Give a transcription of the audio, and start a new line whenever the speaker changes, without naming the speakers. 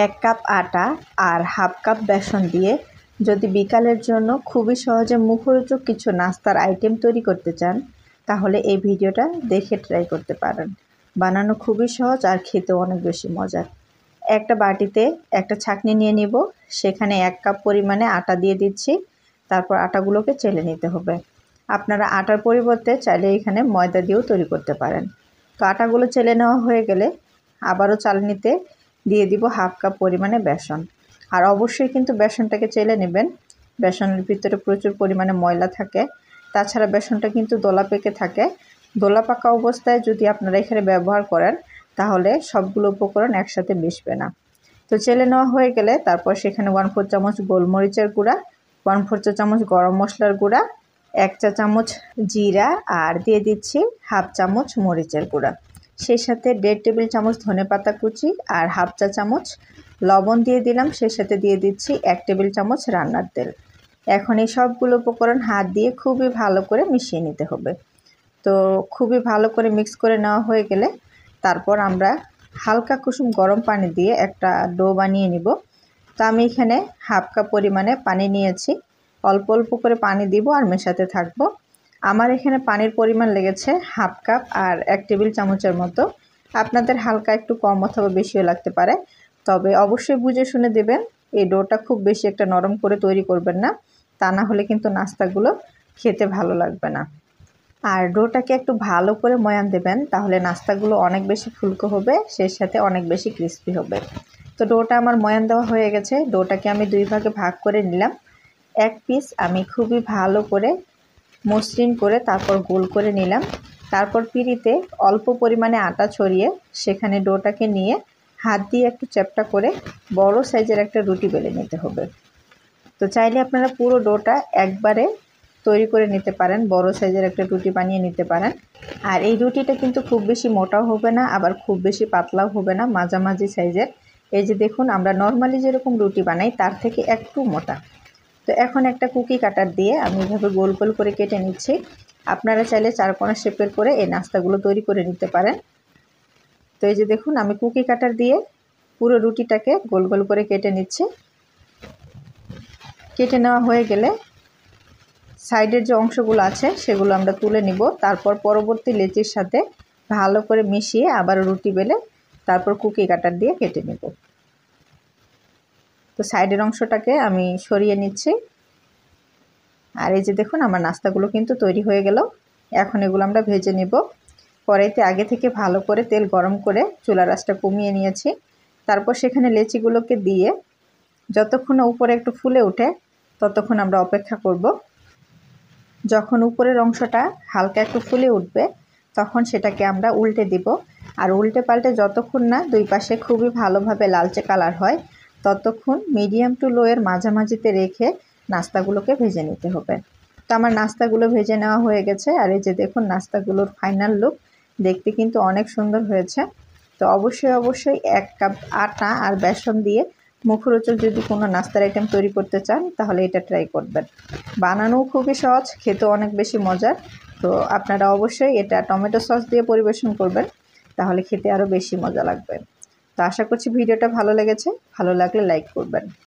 1 cup আটা আর half cup বেসন দিয়ে যদি বিকালের জন্য খুবই সহজে মুখরোচক কিছু নাস্তার আইটেম তৈরি করতে চান তাহলে এই ভিডিওটা দেখে ট্রাই করতে পারেন। বানানো খুবই সহজ আর খেতেও অনেক বেশি মজার। একটা বাটিতে একটা ছাঁকনি নিয়ে নিব, সেখানে 1 কাপ পরিমাণে আটা দিয়ে দিচ্ছি। তারপর আটাগুলোকে চেলে নিতে হবে। আপনারা আটার পরিবর্তে চাইলে এখানে ময়দা দিয়েও তৈরি করতে পারেন। তো আটাগুলো চেলে নেওয়া হয়ে গেলে আবারও চালনিতে দিয়ে দিব হাফ কাপ পরিমাণে বেসন। আর অবশ্যই কিন্তু বেসনটাকে চেলে নেবেন, বেসনের ভিতরে প্রচুর পরিমাণে ময়লা থাকে। তাছাড়া বেসনটা কিন্তু দোলা পেকে থাকে। দোলা পাকা অবস্থায় যদি আপনারা এখানে ব্যবহার করেন তাহলে সবগুলো উপকরণ একসাথে মিশবে না। তো চেলে নেওয়া হয়ে গেলে তারপর সেখানে 1/4 চামচ গোলমরিচের গুঁড়া, 1/4 চা চামচ গরম মশলার গুঁড়া, 1 চা চামচ জিরা আর দিয়ে দিচ্ছি হাফ চামচ মরিচের গুঁড়া। সেই সাথে 1.5 টেবিল চামচ ধনেপাতা কুচি আর হাফ চা চামচ লবণ দিয়ে দিলাম। সেই সাথে দিয়ে দিচ্ছি 1 টেবিল চামচ রান্নার তেল। এখন এই সবগুলো উপকরণ হাত দিয়ে খুবই ভালো করে মিশিয়ে নিতে হবে। তো খুবই ভালো করে মিক্স করে নেওয়া হয়ে গেলে তারপর আমরা হালকা কুসুম গরম পানি দিয়ে একটা ডো বানিয়ে নিব। তো আমি এখানে হাফ কাপ পরিমাণে পানি নিয়েছি, অল্প অল্প করে পানি দিব আর মেশাতে থাকবো। আমার এখানে পানির পরিমাণ লেগেছে হাফ কাপ আর 1 টেবিল চামচের মতো। আপনাদের হালকা একটু কম অথবা বেশিও লাগতে পারে, তবে অবশ্যই বুঝে শুনে দেবেন। এই ডোটা খুব বেশি একটা নরম করে তৈরি করবেন না, তা না হলে কিন্তু নাস্তাগুলো খেতে ভালো লাগবে না। আর ডোটাকে একটু ভালো করে ময়ান দেবেন, তাহলে নাস্তাগুলো অনেক বেশি ফুলকো হবে, সেই সাথে অনেক বেশি ক্রিস্পি হবে। তো ডোটা আমার ময়ান দেওয়া হয়ে গেছে। ডোটাকে আমি 2 ভাগে ভাগ করে নিলাম। এক পিস আমি খুবই ভালো করে মসৃণ করে তারপর গোল করে নিলাম। তারপর পিঁড়িতে অল্প পরিমাণে আটা ছড়িয়ে সেখানে ডোটাকে নিয়ে হাত দিয়ে একটু চ্যাপ্টা করে বড় সাইজের একটা রুটি বেলে নিতে হবে। তো চাইলে আপনারা পুরো ডোটা একবারে তৈরি করে নিতে পারেন, বড় সাইজের একটা রুটি বানিয়ে নিতে পারেন। আর এই রুটিটা কিন্তু খুব বেশি মোটাও হবে না, আবার খুব বেশি পাতলাও হবে না, মাঝামাঝি সাইজের। এই যে দেখুন, আমরা নর্মালি যেরকম রুটি বানাই তার থেকে একটু মোটা। তো এখন একটা কুকি কাটার দিয়ে আমি এভাবে গোল গোল করে কেটে নিচ্ছি। আপনারা চাইলে চারকোনা শেপের করে এই নাস্তাগুলো তৈরি করে নিতে পারেন। তো এই যে দেখুন, আমি কুকি কাটার দিয়ে পুরো রুটিটাকে গোল গোল করে কেটে নিচ্ছি। কেটে নেওয়া হয়ে গেলে সাইডের যে অংশগুলো আছে সেগুলো আমরা তুলে নিব। তারপর পরবর্তী লেচির সাথে ভালো করে মিশিয়ে আবার রুটি বেলে তারপর কুকি কাটার দিয়ে কেটে নেব। তো সাইডের অংশটাকে আমি সরিয়ে নিচ্ছি। আর এই যে দেখুন, আমার নাস্তাগুলো কিন্তু তৈরি হয়ে গেল। এখন এগুলো আমরা ভেজে নেব। কড়াইতে আগে থেকে ভালো করে তেল গরম করে চুলার আঁচটা কমিয়ে নিয়েছি। তারপর সেখানে লেচিগুলোকে দিয়ে যতক্ষণ উপরে একটু ফুলে ওঠে ততক্ষণ আমরা অপেক্ষা করব। যখন উপরের অংশটা হালকা একটু ফুলে উঠবে তখন সেটাকে আমরা উল্টে দিব। আর উল্টে পাল্টে যতক্ষণ না দুই পাশে খুবই ভালোভাবে লালচে কালার হয় ততক্ষণ মিডিয়াম টু লো এর মাঝামাঝিতে রেখে নাস্তাগুলোকে ভেজে নিতে হবে। তো আমার নাস্তাগুলো ভেজে নেওয়া হয়ে গেছে। আর এই যে দেখুন, নাস্তাগুলোর ফাইনাল লুক দেখতে কিন্তু অনেক সুন্দর হয়েছে। তো অবশ্যই 1 কাপ আটা আর বেসন দিয়ে মুখরোচক যদি কোনো নাস্তার আইটেম তৈরি করতে চান তাহলে এটা ট্রাই করবেন। বানানোও খুবই সহজ, খেতেও অনেক বেশি মজার। তো আপনারা অবশ্যই এটা টমেটো সস দিয়ে পরিবেশন করবেন, তাহলে খেতে আরও বেশি মজা লাগবে। তো আশা করছি ভিডিওটা ভালো লেগেছে। ভালো লাগলে লাইক করবেন।